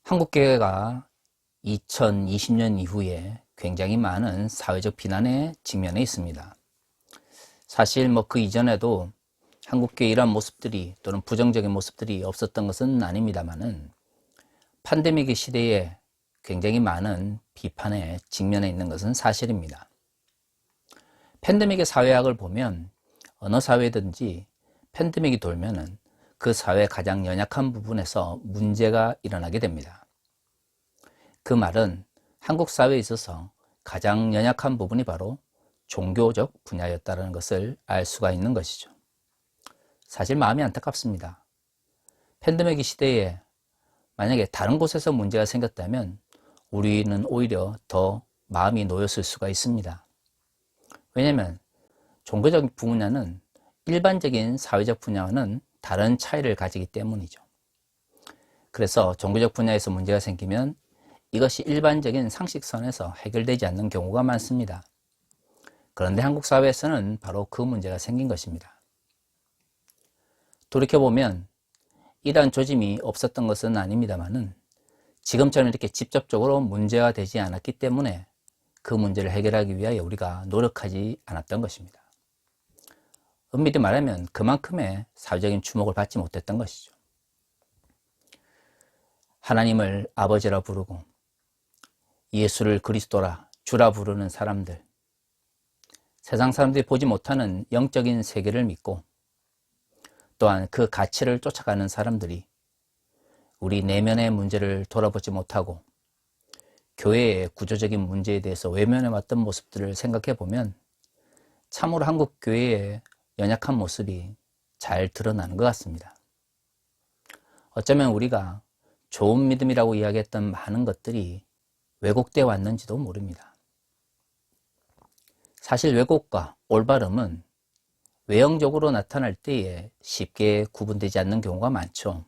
한국교회가 2020년 이후에 굉장히 많은 사회적 비난에 직면해 있습니다. 사실 그 이전에도 한국교회 이러한 모습들이 또는 부정적인 모습들이 없었던 것은 아닙니다만은 팬데믹의 시대에 굉장히 많은 비판에 직면해 있는 것은 사실입니다. 팬데믹의 사회학을 보면 어느 사회든지 팬데믹이 돌면은 그 사회의 가장 연약한 부분에서 문제가 일어나게 됩니다. 그 말은 한국 사회에 있어서 가장 연약한 부분이 바로 종교적 분야였다는 것을 알 수가 있는 것이죠. 사실 마음이 안타깝습니다. 팬데믹 시대에 만약에 다른 곳에서 문제가 생겼다면 우리는 오히려 더 마음이 놓였을 수가 있습니다. 왜냐하면 종교적 분야는 일반적인 사회적 분야와는 다른 차이를 가지기 때문이죠. 그래서 종교적 분야에서 문제가 생기면 이것이 일반적인 상식선에서 해결되지 않는 경우가 많습니다. 그런데 한국 사회에서는 바로 그 문제가 생긴 것입니다. 돌이켜보면 이러한 조짐이 없었던 것은 아닙니다만은 지금처럼 이렇게 직접적으로 문제가 되지 않았기 때문에 그 문제를 해결하기 위하여 우리가 노력하지 않았던 것입니다. 엄밀히 말하면 그만큼의 사회적인 주목을 받지 못했던 것이죠. 하나님을 아버지라 부르고 예수를 그리스도라 주라 부르는 사람들, 세상 사람들이 보지 못하는 영적인 세계를 믿고 또한 그 가치를 쫓아가는 사람들이 우리 내면의 문제를 돌아보지 못하고 교회의 구조적인 문제에 대해서 외면해왔던 모습들을 생각해 보면 참으로 한국 교회의 연약한 모습이 잘 드러나는 것 같습니다. 어쩌면 우리가 좋은 믿음이라고 이야기했던 많은 것들이 왜곡되어 왔는지도 모릅니다. 사실 왜곡과 올바름은 외형적으로 나타날 때에 쉽게 구분되지 않는 경우가 많죠.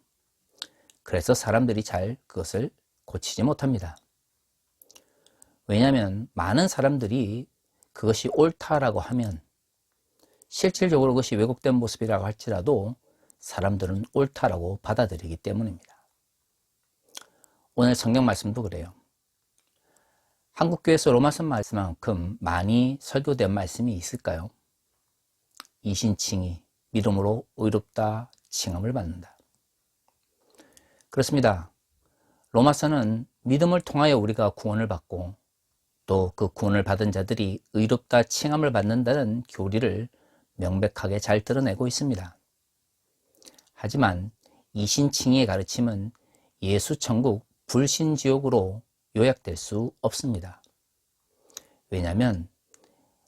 그래서 사람들이 잘 그것을 고치지 못합니다. 왜냐하면 많은 사람들이 그것이 옳다라고 하면 실질적으로 그것이 왜곡된 모습이라고 할지라도 사람들은 옳다라고 받아들이기 때문입니다. 오늘 성경 말씀도 그래요. 한국교회에서 로마서 말씀만큼 많이 설교된 말씀이 있을까요? 이신칭의 믿음으로 의롭다 칭함을 받는다. 그렇습니다. 로마서는 믿음을 통하여 우리가 구원을 받고 또 그 구원을 받은 자들이 의롭다 칭함을 받는다는 교리를 명백하게 잘 드러내고 있습니다. 하지만 이신칭의의 가르침은 예수천국 불신지옥으로 요약될 수 없습니다. 왜냐하면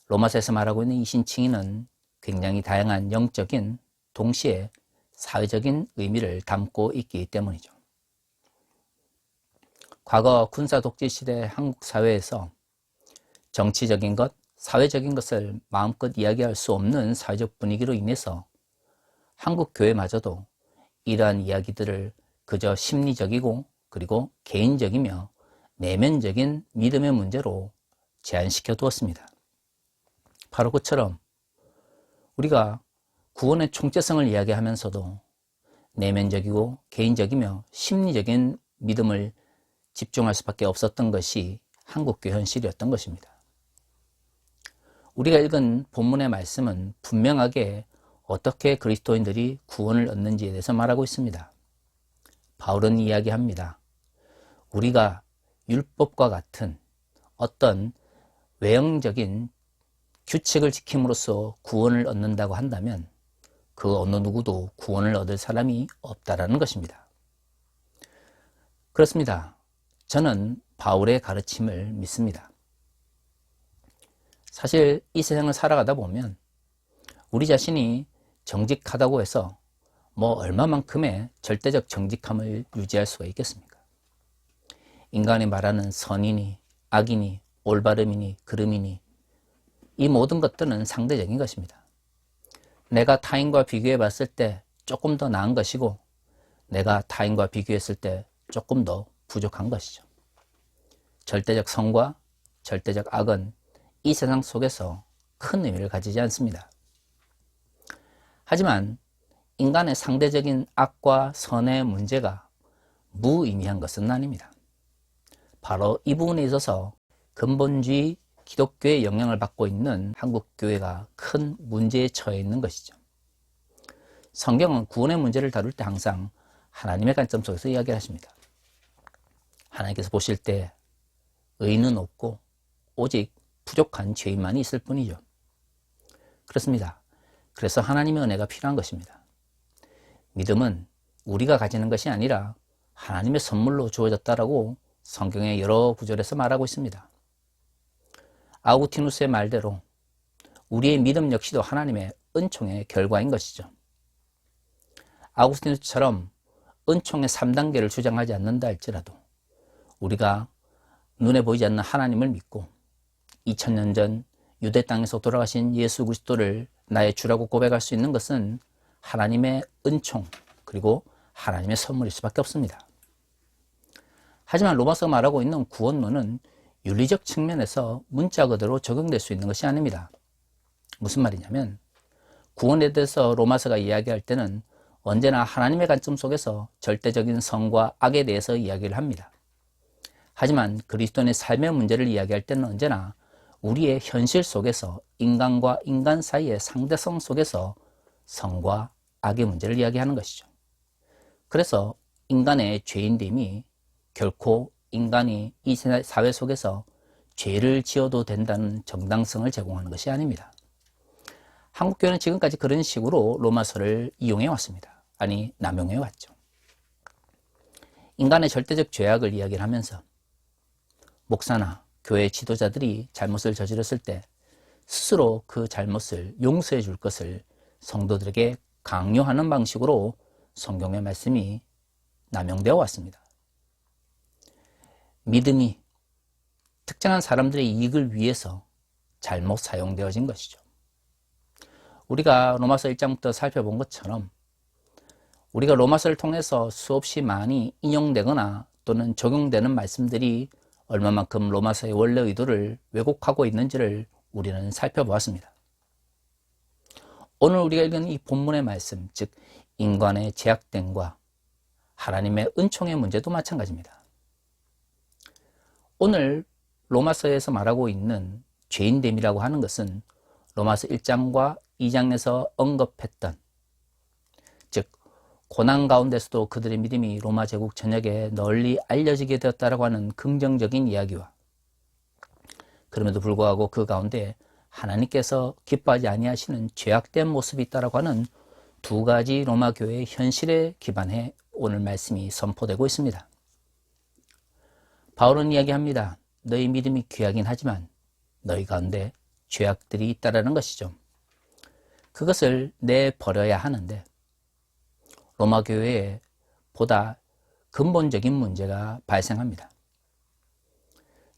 로마서에서 말하고 있는 이신칭의는 굉장히 다양한 영적인 동시에 사회적인 의미를 담고 있기 때문이죠. 과거 군사 독재 시대 한국 사회에서 정치적인 것, 사회적인 것을 마음껏 이야기할 수 없는 사회적 분위기로 인해서 한국 교회마저도 이러한 이야기들을 그저 심리적이고 그리고 개인적이며 내면적인 믿음의 문제로 제한시켜 두었습니다. 바로 그처럼 우리가 구원의 총체성을 이야기하면서도 내면적이고 개인적이며 심리적인 믿음을 집중할 수밖에 없었던 것이 한국교회 현실이었던 것입니다. 우리가 읽은 본문의 말씀은 분명하게 어떻게 그리스도인들이 구원을 얻는지에 대해서 말하고 있습니다. 바울은 이야기합니다. 우리가 율법과 같은 어떤 외형적인 규칙을 지킴으로써 구원을 얻는다고 한다면 그 어느 누구도 구원을 얻을 사람이 없다라는 것입니다. 그렇습니다. 저는 바울의 가르침을 믿습니다. 사실 이 세상을 살아가다 보면 우리 자신이 정직하다고 해서 얼마만큼의 절대적 정직함을 유지할 수가 있겠습니까? 인간이 말하는 선이니 악이니 올바름이니 그름이니 이 모든 것들은 상대적인 것입니다. 내가 타인과 비교해 봤을 때 조금 더 나은 것이고 내가 타인과 비교했을 때 조금 더 부족한 것이죠. 절대적 선과 절대적 악은 이 세상 속에서 큰 의미를 가지지 않습니다. 하지만 인간의 상대적인 악과 선의 문제가 무의미한 것은 아닙니다. 바로 이 부분에 있어서 근본주의 기독교의 영향을 받고 있는 한국교회가 큰 문제에 처해 있는 것이죠. 성경은 구원의 문제를 다룰 때 항상 하나님의 관점 속에서 이야기를 하십니다. 하나님께서 보실 때 의인은 없고 오직 부족한 죄인만이 있을 뿐이죠. 그렇습니다. 그래서 하나님의 은혜가 필요한 것입니다. 믿음은 우리가 가지는 것이 아니라 하나님의 선물로 주어졌다라고 성경의 여러 구절에서 말하고 있습니다. 아우구티누스의 말대로 우리의 믿음 역시도 하나님의 은총의 결과인 것이죠. 아우구티누스처럼 은총의 3단계를 주장하지 않는다 할지라도 우리가 눈에 보이지 않는 하나님을 믿고 2000년 전 유대 땅에서 돌아가신 예수 그리스도를 나의 주라고 고백할 수 있는 것은 하나님의 은총 그리고 하나님의 선물일 수밖에 없습니다. 하지만 로마서가 말하고 있는 구원론은 윤리적 측면에서 문자 그대로 적용될 수 있는 것이 아닙니다. 무슨 말이냐면 구원에 대해서 로마서가 이야기할 때는 언제나 하나님의 관점 속에서 절대적인 선과 악에 대해서 이야기를 합니다. 하지만 그리스도인의 삶의 문제를 이야기할 때는 언제나 우리의 현실 속에서 인간과 인간 사이의 상대성 속에서 선과 악의 문제를 이야기하는 것이죠. 그래서 인간의 죄인됨이 결코 인간이 이 사회 속에서 죄를 지어도 된다는 정당성을 제공하는 것이 아닙니다. 한국교회는 지금까지 그런 식으로 로마서를 이용해 왔습니다. 아니, 남용해 왔죠. 인간의 절대적 죄악을 이야기를 하면서 목사나 교회 지도자들이 잘못을 저질렀을 때 스스로 그 잘못을 용서해 줄 것을 성도들에게 강요하는 방식으로 성경의 말씀이 남용되어 왔습니다. 믿음이 특정한 사람들의 이익을 위해서 잘못 사용되어진 것이죠. 우리가 로마서 1장부터 살펴본 것처럼 우리가 로마서를 통해서 수없이 많이 인용되거나 또는 적용되는 말씀들이 얼마만큼 로마서의 원래 의도를 왜곡하고 있는지를 우리는 살펴보았습니다. 오늘 우리가 읽은 이 본문의 말씀, 즉 인간의 죄악됨과 하나님의 은총의 문제도 마찬가지입니다. 오늘 로마서에서 말하고 있는 죄인됨이라고 하는 것은 로마서 1장과 2장에서 언급했던, 즉 고난 가운데서도 그들의 믿음이 로마 제국 전역에 널리 알려지게 되었다라고 하는 긍정적인 이야기와 그럼에도 불구하고 그 가운데 하나님께서 기뻐하지 아니하시는 죄악된 모습이 있다라고 하는 두 가지 로마 교회의 현실에 기반해 오늘 말씀이 선포되고 있습니다. 바울은 이야기합니다. 너희 믿음이 귀하긴 하지만 너희 가운데 죄악들이 있다라는 것이죠. 그것을 내버려야 하는데 로마 교회에 보다 근본적인 문제가 발생합니다.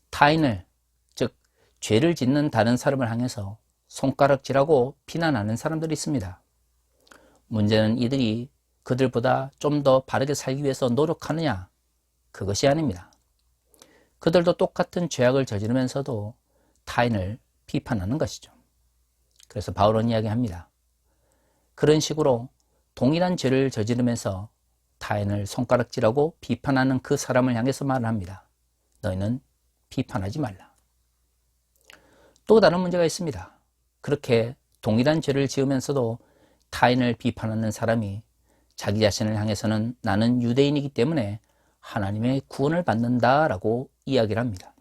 타인을, 즉 죄를 짓는 다른 사람을 향해서 손가락질하고 비난하는 사람들이 있습니다. 문제는 이들이 그들보다 좀 더 바르게 살기 위해서 노력하느냐, 그것이 아닙니다. 그들도 똑같은 죄악을 저지르면서도 타인을 비판하는 것이죠. 그래서 바울은 이야기합니다. 그런 식으로 동일한 죄를 저지르면서 타인을 손가락질하고 비판하는 그 사람을 향해서 말을 합니다. 너희는 비판하지 말라. 또 다른 문제가 있습니다. 그렇게 동일한 죄를 지으면서도 타인을 비판하는 사람이 자기 자신을 향해서는 나는 유대인이기 때문에 하나님의 구원을 받는다라고 이야기를 합니다.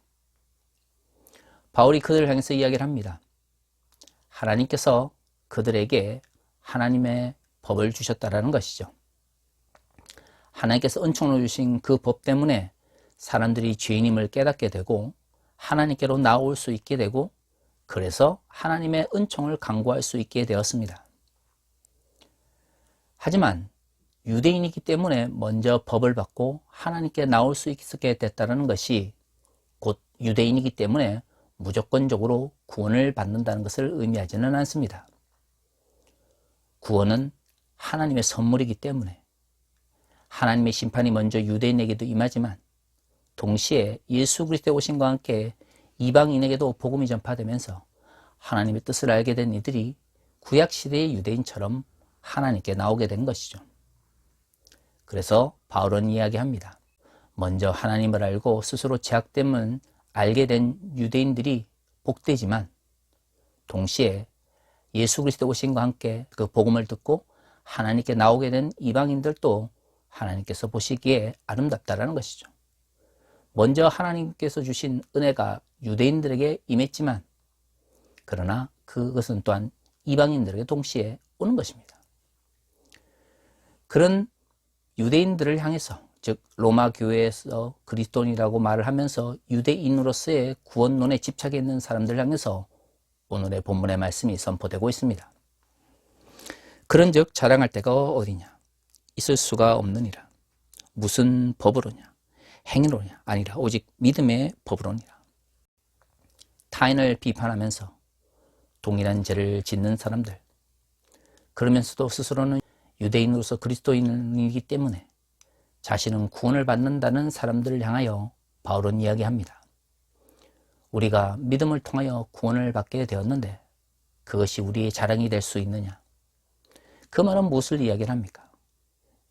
바울이 그들을 향해서 이야기를 합니다. 하나님께서 그들에게 하나님의 법을 주셨다라는 것이죠. 하나님께서 은총을 주신 그 법 때문에 사람들이 죄인임을 깨닫게 되고 하나님께로 나올 수 있게 되고 그래서 하나님의 은총을 간구할 수 있게 되었습니다. 하지만 유대인이기 때문에 먼저 법을 받고 하나님께 나올 수 있게 됐다는 것이 곧 유대인이기 때문에 무조건적으로 구원을 받는다는 것을 의미하지는 않습니다. 구원은 하나님의 선물이기 때문에 하나님의 심판이 먼저 유대인에게도 임하지만 동시에 예수 그리스도의 오심과 함께 이방인에게도 복음이 전파되면서 하나님의 뜻을 알게 된 이들이 구약시대의 유대인처럼 하나님께 나오게 된 것이죠. 그래서 바울은 이야기합니다. 먼저 하나님을 알고 스스로 죄악됨을 알게 된 유대인들이 복되지만 동시에 예수 그리스도 오신과 함께 그 복음을 듣고 하나님께 나오게 된 이방인들도 하나님께서 보시기에 아름답다라는 것이죠. 먼저 하나님께서 주신 은혜가 유대인들에게 임했지만 그러나 그것은 또한 이방인들에게 동시에 오는 것입니다. 그런 유대인들을 향해서, 즉 로마 교회에서 그리스도인이라고 말을 하면서 유대인으로서의 구원론에 집착해 있는 사람들을 향해서 오늘의 본문의 말씀이 선포되고 있습니다. 그런즉 자랑할 데가 어디냐? 있을 수가 없느니라. 무슨 법으로냐? 행위로냐? 아니라 오직 믿음의 법으로니라. 타인을 비판하면서 동일한 죄를 짓는 사람들, 그러면서도 스스로는 유대인으로서 그리스도인이기 때문에 자신은 구원을 받는다는 사람들을 향하여 바울은 이야기합니다. 우리가 믿음을 통하여 구원을 받게 되었는데 그것이 우리의 자랑이 될 수 있느냐? 그 말은 무엇을 이야기를 합니까?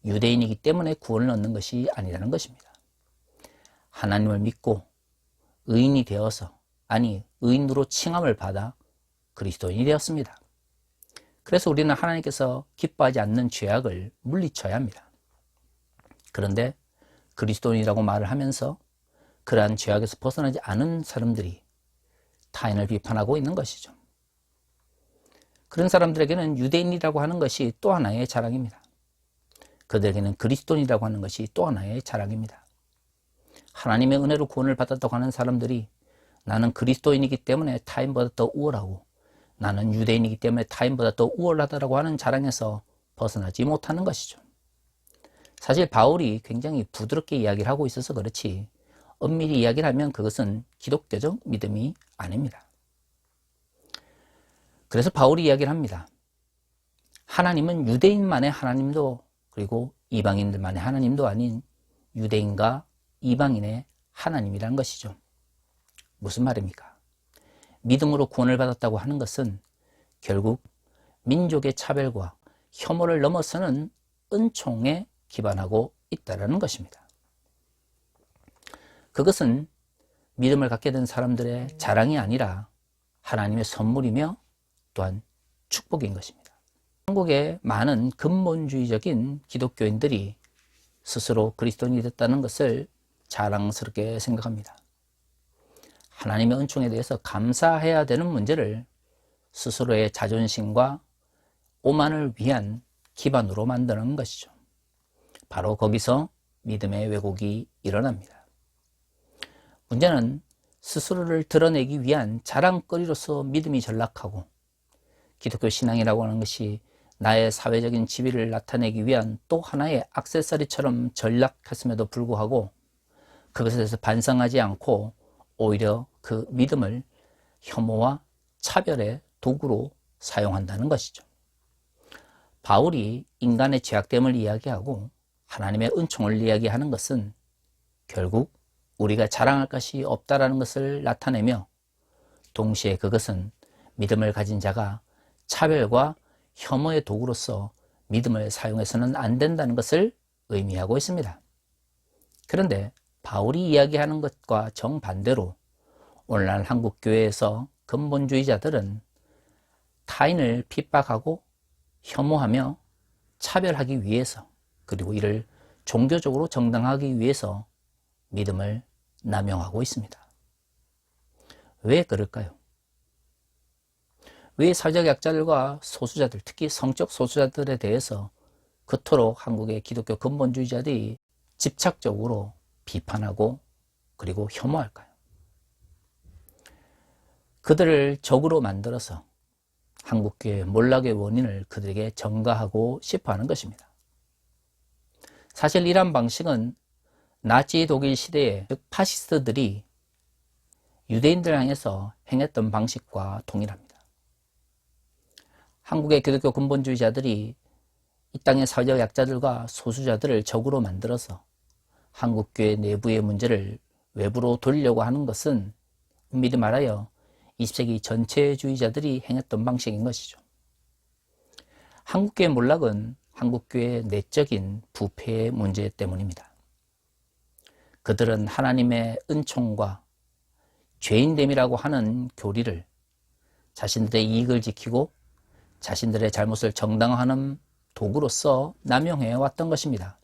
유대인이기 때문에 구원을 얻는 것이 아니라는 것입니다. 하나님을 믿고 의인이 되어서, 아니 의인으로 칭함을 받아 그리스도인이 되었습니다. 그래서 우리는 하나님께서 기뻐하지 않는 죄악을 물리쳐야 합니다. 그런데 그리스도인이라고 말을 하면서 그러한 죄악에서 벗어나지 않은 사람들이 타인을 비판하고 있는 것이죠. 그런 사람들에게는 유대인이라고 하는 것이 또 하나의 자랑입니다. 그들에게는 그리스도인이라고 하는 것이 또 하나의 자랑입니다. 하나님의 은혜로 구원을 받았다고 하는 사람들이 나는 그리스도인이기 때문에 타인보다 더 우월하고 나는 유대인이기 때문에 타인보다 더 우월하다고 하는 자랑에서 벗어나지 못하는 것이죠. 사실 바울이 굉장히 부드럽게 이야기를 하고 있어서 그렇지 엄밀히 이야기를 하면 그것은 기독교적 믿음이 아닙니다. 그래서 바울이 이야기를 합니다. 하나님은 유대인만의 하나님도 그리고 이방인들만의 하나님도 아닌 유대인과 이방인의 하나님이라는 것이죠. 무슨 말입니까? 믿음으로 구원을 받았다고 하는 것은 결국 민족의 차별과 혐오를 넘어서는 은총에 기반하고 있다는 것입니다. 그것은 믿음을 갖게 된 사람들의 자랑이 아니라 하나님의 선물이며 또한 축복인 것입니다. 한국의 많은 근본주의적인 기독교인들이 스스로 그리스도인이 됐다는 것을 자랑스럽게 생각합니다. 하나님의 은총에 대해서 감사해야 되는 문제를 스스로의 자존심과 오만을 위한 기반으로 만드는 것이죠. 바로 거기서 믿음의 왜곡이 일어납니다. 문제는 스스로를 드러내기 위한 자랑거리로서 믿음이 전락하고 기독교 신앙이라고 하는 것이 나의 사회적인 지위를 나타내기 위한 또 하나의 액세서리처럼 전락했음에도 불구하고 그것에 대해서 반성하지 않고 오히려 그 믿음을 혐오와 차별의 도구로 사용한다는 것이죠. 바울이 인간의 죄악됨을 이야기하고 하나님의 은총을 이야기하는 것은 결국 우리가 자랑할 것이 없다라는 것을 나타내며 동시에 그것은 믿음을 가진 자가 차별과 혐오의 도구로서 믿음을 사용해서는 안 된다는 것을 의미하고 있습니다. 그런데 바울이 이야기하는 것과 정반대로 오늘날 한국교회에서 근본주의자들은 타인을 핍박하고 혐오하며 차별하기 위해서 그리고 이를 종교적으로 정당화하기 위해서 믿음을 남용하고 있습니다. 왜 그럴까요? 왜 사회적 약자들과 소수자들, 특히 성적 소수자들에 대해서 그토록 한국의 기독교 근본주의자들이 집착적으로 비판하고 그리고 혐오할까요? 그들을 적으로 만들어서 한국교회 몰락의 원인을 그들에게 전가하고 싶어하는 것입니다. 사실 이러한 방식은 나치 독일 시대의 즉 파시스트들이 유대인들 향해서 행했던 방식과 동일합니다. 한국의 기독교 근본주의자들이 이 땅의 사회적 약자들과 소수자들을 적으로 만들어서 한국교회 내부의 문제를 외부로 돌리려고 하는 것은 엄밀히 말하여 20세기 전체주의자들이 행했던 방식인 것이죠. 한국교회 몰락은 한국교회의 내적인 부패의 문제 때문입니다. 그들은 하나님의 은총과 죄인됨이라고 하는 교리를 자신들의 이익을 지키고 자신들의 잘못을 정당화하는 도구로서 남용해 왔던 것입니다.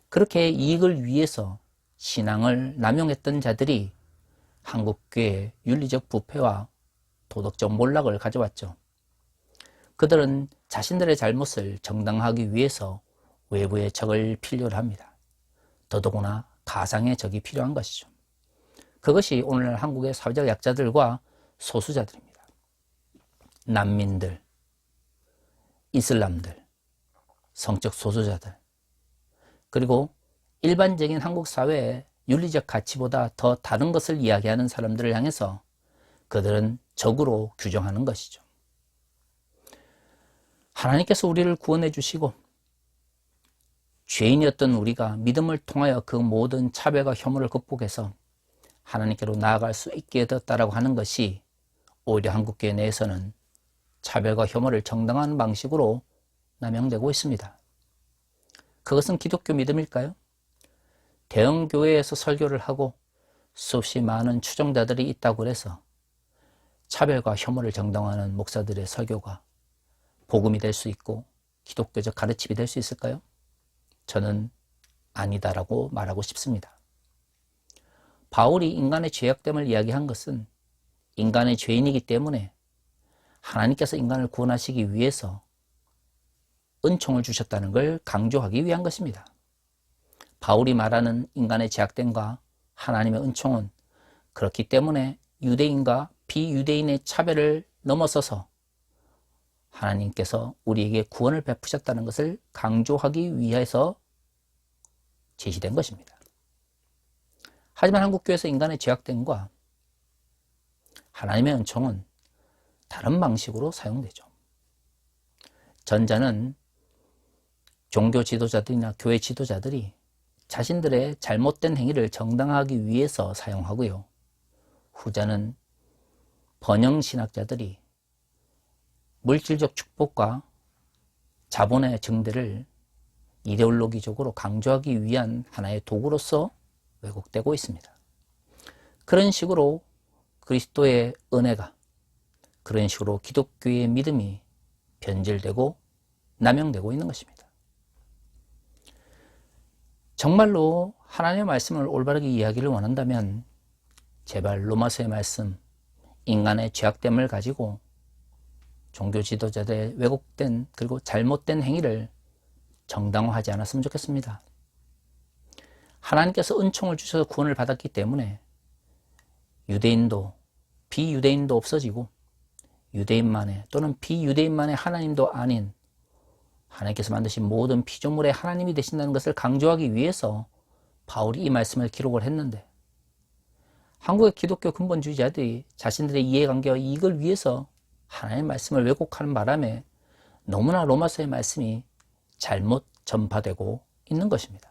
그렇게 이익을 위해서 신앙을 남용했던 자들이 한국교회의 윤리적 부패와 도덕적 몰락을 가져왔죠. 그들은 자신들의 잘못을 정당화하기 위해서 외부의 적을 필요로 합니다. 더더구나 가상의 적이 필요한 것이죠. 그것이 오늘날 한국의 사회적 약자들과 소수자들입니다. 난민들, 이슬람들, 성적 소수자들, 그리고 일반적인 한국 사회의 윤리적 가치보다 더 다른 것을 이야기하는 사람들을 향해서 그들은 적으로 규정하는 것이죠. 하나님께서 우리를 구원해 주시고 죄인이었던 우리가 믿음을 통하여 그 모든 차별과 혐오를 극복해서 하나님께로 나아갈 수 있게 되었다라고 하는 것이 오히려 한국교회 내에서는 차별과 혐오를 정당화하는 방식으로 남용되고 있습니다. 그것은 기독교 믿음일까요? 대형 교회에서 설교를 하고 수없이 많은 추종자들이 있다고 해서 차별과 혐오를 정당화하는 목사들의 설교가 복음이 될 수 있고 기독교적 가르침이 될 수 있을까요? 저는 아니다라고 말하고 싶습니다. 바울이 인간의 죄악됨을 이야기한 것은 인간의 죄인이기 때문에 하나님께서 인간을 구원하시기 위해서 은총을 주셨다는 걸 강조하기 위한 것입니다. 바울이 말하는 인간의 죄악됨과 하나님의 은총은 그렇기 때문에 유대인과 비유대인의 차별을 넘어서서 하나님께서 우리에게 구원을 베푸셨다는 것을 강조하기 위해서 제시된 것입니다. 하지만 한국교회에서 인간의 죄악됨과 하나님의 은총은 다른 방식으로 사용되죠. 전자는 종교 지도자들이나 교회 지도자들이 자신들의 잘못된 행위를 정당화하기 위해서 사용하고요. 후자는 번영신학자들이 물질적 축복과 자본의 증대를 이데올로기적으로 강조하기 위한 하나의 도구로서 왜곡되고 있습니다. 그런 식으로 그리스도의 은혜가, 그런 식으로 기독교의 믿음이 변질되고 남용되고 있는 것입니다. 정말로 하나님의 말씀을 올바르게 이해하기를 원한다면 제발 로마서의 말씀, 인간의 죄악됨을 가지고 종교 지도자들의 왜곡된 그리고 잘못된 행위를 정당화하지 않았으면 좋겠습니다. 하나님께서 은총을 주셔서 구원을 받았기 때문에 유대인도 비유대인도 없어지고 유대인만의 또는 비유대인만의 하나님도 아닌 하나님께서 만드신 모든 피조물의 하나님이 되신다는 것을 강조하기 위해서 바울이 이 말씀을 기록을 했는데 한국의 기독교 근본주의자들이 자신들의 이해관계와 이익을 위해서 하나님의 말씀을 왜곡하는 바람에 너무나 로마서의 말씀이 잘못 전파되고 있는 것입니다.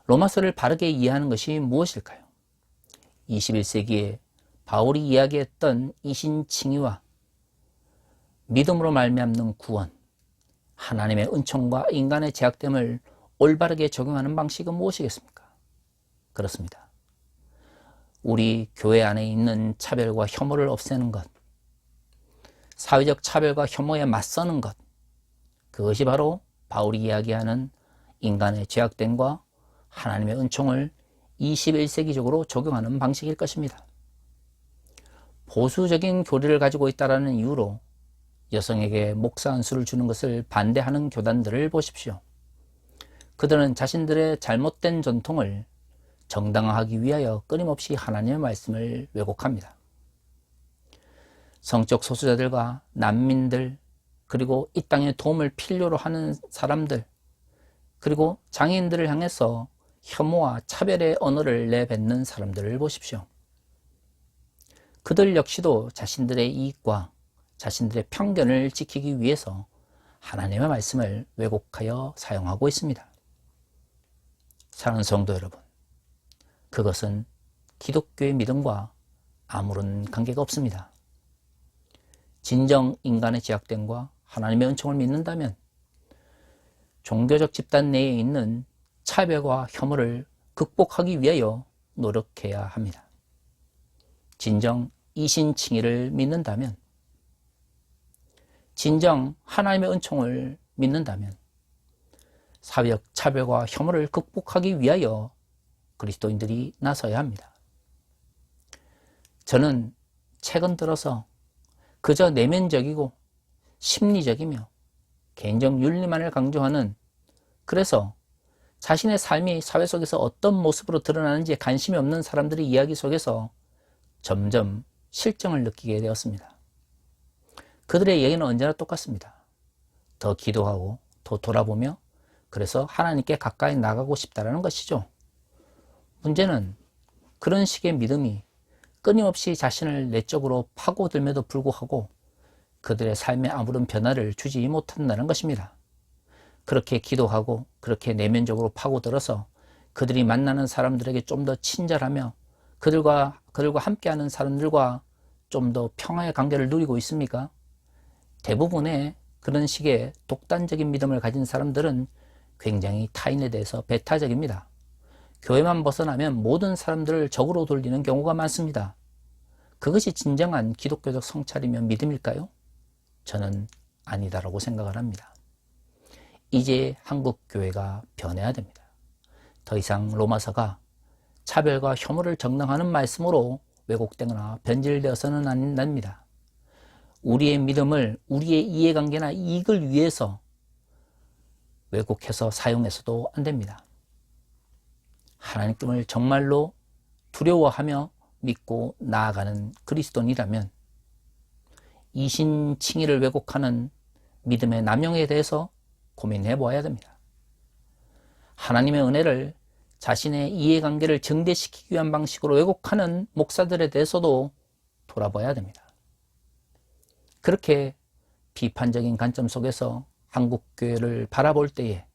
로마서를 바르게 이해하는 것이 무엇일까요? 21세기에 바울이 이야기했던 이신칭의와 믿음으로 말미암는 구원, 하나님의 은총과 인간의 죄악됨을 올바르게 적용하는 방식은 무엇이겠습니까? 그렇습니다. 우리 교회 안에 있는 차별과 혐오를 없애는 것, 사회적 차별과 혐오에 맞서는 것, 그것이 바로 바울이 이야기하는 인간의 죄악됨과 하나님의 은총을 21세기적으로 적용하는 방식일 것입니다. 보수적인 교리를 가지고 있다는 이유로 여성에게 목사 안수를 주는 것을 반대하는 교단들을 보십시오. 그들은 자신들의 잘못된 전통을 정당화하기 위하여 끊임없이 하나님의 말씀을 왜곡합니다. 성적 소수자들과 난민들, 그리고 이 땅에 도움을 필요로 하는 사람들, 그리고 장애인들을 향해서 혐오와 차별의 언어를 내뱉는 사람들을 보십시오. 그들 역시도 자신들의 이익과 자신들의 편견을 지키기 위해서 하나님의 말씀을 왜곡하여 사용하고 있습니다. 사랑하는 성도 여러분, 그것은 기독교의 믿음과 아무런 관계가 없습니다. 진정 인간의 죄악됨과 하나님의 은총을 믿는다면 종교적 집단 내에 있는 차별과 혐오를 극복하기 위하여 노력해야 합니다. 진정 이신칭의를 믿는다면, 진정 하나님의 은총을 믿는다면 사회적 차별과 혐오를 극복하기 위하여 그리스도인들이 나서야 합니다. 저는 최근 들어서 그저 내면적이고 심리적이며 개인적 윤리만을 강조하는, 그래서 자신의 삶이 사회 속에서 어떤 모습으로 드러나는지 관심이 없는 사람들의 이야기 속에서 점점 실정을 느끼게 되었습니다. 그들의 얘기는 언제나 똑같습니다. 더 기도하고 더 돌아보며 그래서 하나님께 가까이 나가고 싶다는 것이죠. 문제는 그런 식의 믿음이 끊임없이 자신을 내적으로 파고들면도 불구하고 그들의 삶에 아무런 변화를 주지 못한다는 것입니다. 그렇게 기도하고 그렇게 내면적으로 파고들어서 그들이 만나는 사람들에게 좀 더 친절하며 그들과 함께하는 사람들과 좀 더 평화의 관계를 누리고 있습니까? 대부분의 그런 식의 독단적인 믿음을 가진 사람들은 굉장히 타인에 대해서 배타적입니다. 교회만 벗어나면 모든 사람들을 적으로 돌리는 경우가 많습니다. 그것이 진정한 기독교적 성찰이며 믿음일까요? 저는 아니다라고 생각을 합니다. 이제 한국 교회가 변해야 됩니다. 더 이상 로마서가 차별과 혐오를 정당하는 말씀으로 왜곡되거나 변질되어서는 안 됩니다. 우리의 믿음을 우리의 이해관계나 이익을 위해서 왜곡해서 사용해서도 안 됩니다. 하나님을 정말로 두려워하며 믿고 나아가는 그리스도인이라면 이신칭의를 왜곡하는 믿음의 남용에 대해서 고민해 보아야 됩니다. 하나님의 은혜를 자신의 이해관계를 증대시키기 위한 방식으로 왜곡하는 목사들에 대해서도 돌아봐야 됩니다. 그렇게 비판적인 관점 속에서 한국교회를 바라볼 때에,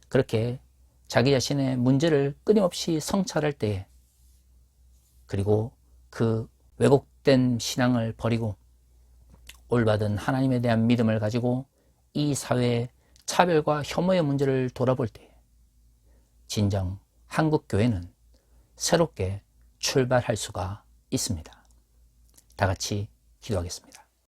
그렇게 자기 자신의 문제를 끊임없이 성찰할 때에, 그리고 그 왜곡된 신앙을 버리고 올바른 하나님에 대한 믿음을 가지고 이 사회의 차별과 혐오의 문제를 돌아볼 때 진정 한국교회는 새롭게 출발할 수가 있습니다. 다 같이 기도하겠습니다.